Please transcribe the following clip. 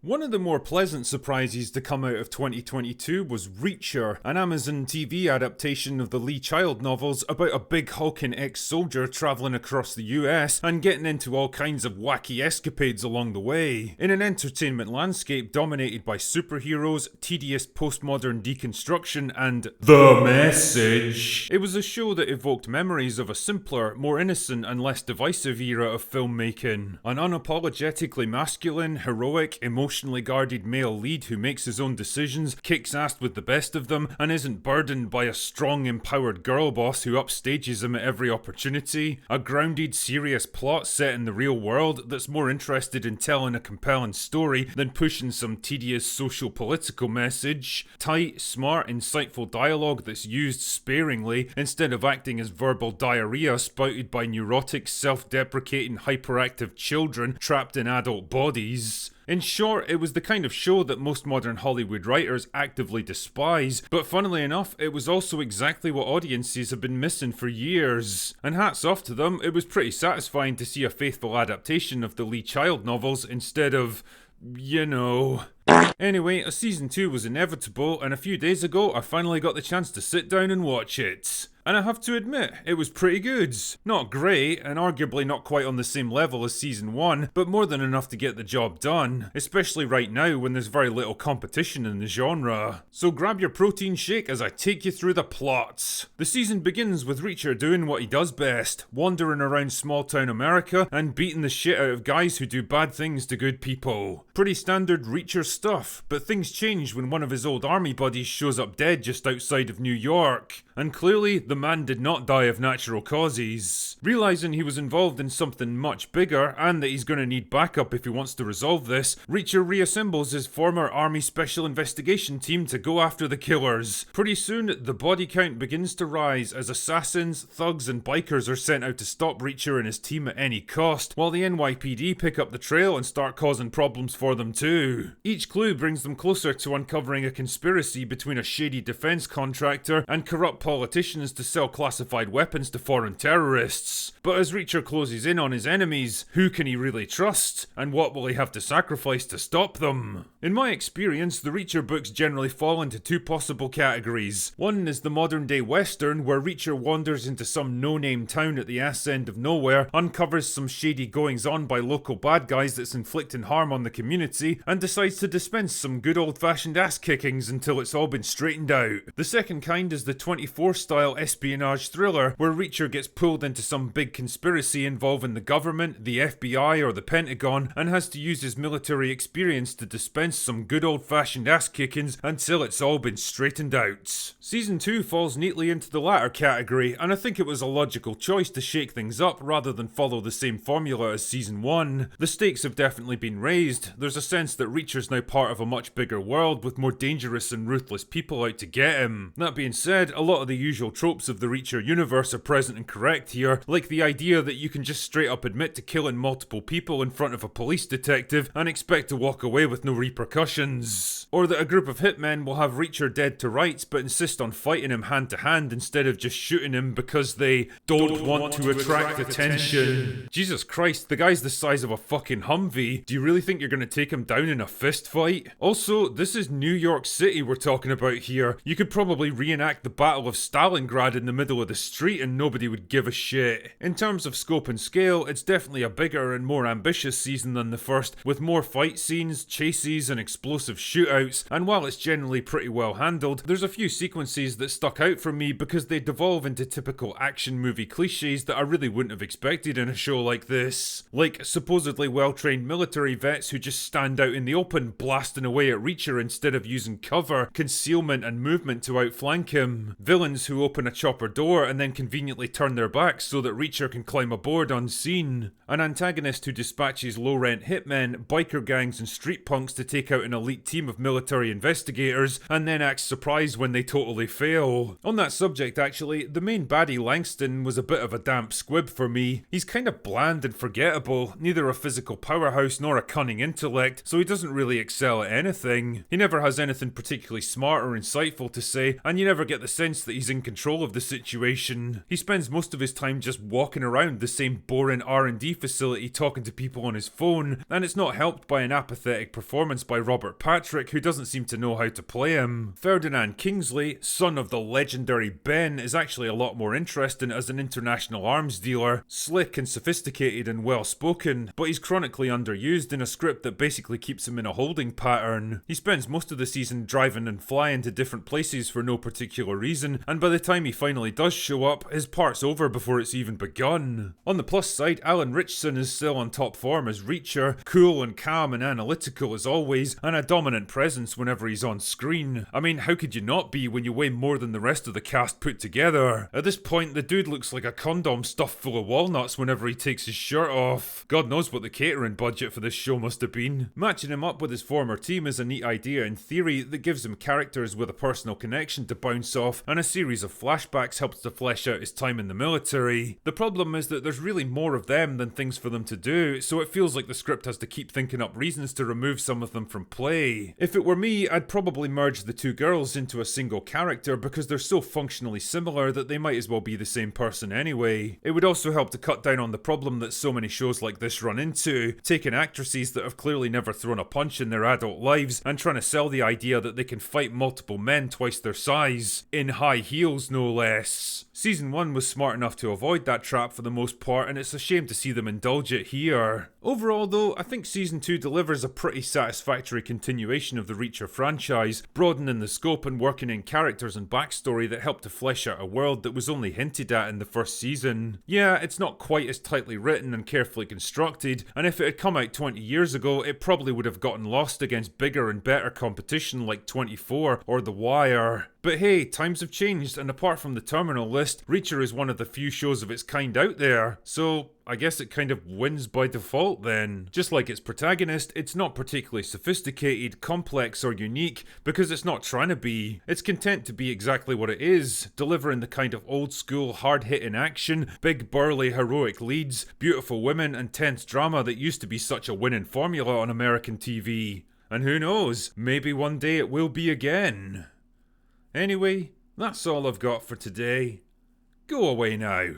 One of the more pleasant surprises to come out of 2022 was Reacher, an Amazon TV adaptation of the Lee Child novels about a big hulking ex-soldier travelling across the US and getting into all kinds of wacky escapades along the way. In an entertainment landscape dominated by superheroes, tedious postmodern deconstruction, and the message, it was a show that evoked memories of a simpler, more innocent and less divisive era of filmmaking. An unapologetically masculine, heroic, emotionally guarded male lead who makes his own decisions, kicks ass with the best of them, and isn't burdened by a strong, empowered girl boss who upstages him at every opportunity. A grounded, serious plot set in the real world that's more interested in telling a compelling story than pushing some tedious social-political message. Tight, smart, insightful dialogue that's used sparingly instead of acting as verbal diarrhea spouted by neurotic, self-deprecating, hyperactive children trapped in adult bodies. In short, it was the kind of show that most modern Hollywood writers actively despise, but funnily enough, it was also exactly what audiences have been missing for years. And hats off to them, it was pretty satisfying to see a faithful adaptation of the Lee Child novels instead of, Anyway, a season 2 was inevitable, and a few days ago I finally got the chance to sit down and watch it. And I have to admit, it was pretty good. Not great, and arguably not quite on the same level as season 1, but more than enough to get the job done, especially right now when there's very little competition in the genre. So grab your protein shake as I take you through the plot. The season begins with Reacher doing what he does best, wandering around small town America and beating the shit out of guys who do bad things to good people. Pretty standard Reacher stuff, but things change when one of his old army buddies shows up dead just outside of New York. And clearly, the man did not die of natural causes. Realising he was involved in something much bigger, and that he's going to need backup if he wants to resolve this, Reacher reassembles his former Army Special Investigation team to go after the killers. Pretty soon, the body count begins to rise as assassins, thugs and bikers are sent out to stop Reacher and his team at any cost, while the NYPD pick up the trail and start causing problems for them too. Each clue brings them closer to uncovering a conspiracy between a shady defence contractor and corrupt politicians to sell classified weapons to foreign terrorists. But as Reacher closes in on his enemies, who can he really trust? And what will he have to sacrifice to stop them? In my experience, the Reacher books generally fall into two possible categories. One is the modern day western, where Reacher wanders into some no-name town at the ass end of nowhere, uncovers some shady goings-on by local bad guys that's inflicting harm on the community, and decides to dispense some good old-fashioned ass-kickings until it's all been straightened out. The second kind is the 24-style espionage thriller, where Reacher gets pulled into some big conspiracy involving the government, the FBI or the Pentagon, and has to use his military experience to dispense some good old-fashioned ass-kickings until it's all been straightened out. Season 2 falls neatly into the latter category, and I think it was a logical choice to shake things up rather than follow the same formula as Season 1. The stakes have definitely been raised. There's a sense that Reacher's now part of a much bigger world with more dangerous and ruthless people out to get him. That being said, a lot of the usual tropes of the Reacher universe are present and correct here, like the idea that you can just straight up admit to killing multiple people in front of a police detective and expect to walk away with no repercussions. Or that a group of hitmen will have Reacher dead to rights but insist on fighting him hand to hand instead of just shooting him because they don't want to attract attention. Jesus Christ, the guy's the size of a fucking Humvee. Do you really think you're gonna take him down in a fist fight? Also, this is New York City we're talking about here. You could probably reenact the Battle of Stalingrad in the middle of the street and nobody would give a shit. In terms of scope and scale, it's definitely a bigger and more ambitious season than the first, with more fight scenes, chases and explosive shootouts, and while it's generally pretty well handled, there's a few sequences that stuck out for me because they devolve into typical action movie cliches that I really wouldn't have expected in a show like this. Like supposedly well-trained military vets who just stand out in the open blasting away at Reacher instead of using cover, concealment and movement to outflank him. Villains who open a chopper door and then conveniently turn their backs so that Reacher can climb aboard unseen. An antagonist who dispatches low-rent hitmen, biker gangs and street punks to take out an elite team of military investigators and then acts surprised when they totally fail. On that subject actually, the main baddie Langston was a bit of a damp squib for me. He's kind of bland and forgettable, neither a physical powerhouse nor a cunning intellect, so he doesn't really excel at anything. He never has anything particularly smart or insightful to say, and you never get the sense that he's in control of of the situation. He spends most of his time just walking around the same boring R&D facility talking to people on his phone, and it's not helped by an apathetic performance by Robert Patrick, who doesn't seem to know how to play him. Ferdinand Kingsley, son of the legendary Ben, is actually a lot more interesting as an international arms dealer, slick and sophisticated and well spoken, but he's chronically underused in a script that basically keeps him in a holding pattern. He spends most of the season driving and flying to different places for no particular reason, and by the time he finally does show up, his part's over before it's even begun. On the plus side, Alan Ritchson is still on top form as Reacher, cool and calm and analytical as always, and a dominant presence whenever he's on screen. I mean, how could you not be when you weigh more than the rest of the cast put together? At this point, the dude looks like a condom stuffed full of walnuts whenever he takes his shirt off. God knows what the catering budget for this show must have been. Matching him up with his former team is a neat idea in theory that gives him characters with a personal connection to bounce off, and a series of flashbacks helps to flesh out his time in the military. The problem is that there's really more of them than things for them to do, so it feels like the script has to keep thinking up reasons to remove some of them from play. If it were me, I'd probably merge the two girls into a single character because they're so functionally similar that they might as well be the same person anyway. It would also help to cut down on the problem that so many shows like this run into, taking actresses that have clearly never thrown a punch in their adult lives and trying to sell the idea that they can fight multiple men twice their size, in high heels no less. Season 1 was smart enough to avoid that trap for the most part, and it's a shame to see them indulge it here. Overall though, I think Season 2 delivers a pretty satisfactory continuation of the Reacher franchise, broadening the scope and working in characters and backstory that helped to flesh out a world that was only hinted at in the first season. Yeah, it's not quite as tightly written and carefully constructed, and if it had come out 20 years ago, it probably would have gotten lost against bigger and better competition like 24 or The Wire. But hey, times have changed, and apart from the Terminal list, Reacher is one of the few shows of its kind out there, so I guess it kind of wins by default then. Just like its protagonist, it's not particularly sophisticated, complex or unique because it's not trying to be. It's content to be exactly what it is, delivering the kind of old school hard-hitting action, big burly heroic leads, beautiful women and tense drama that used to be such a winning formula on American TV. And who knows, maybe one day it will be again. Anyway, that's all I've got for today. Go away now.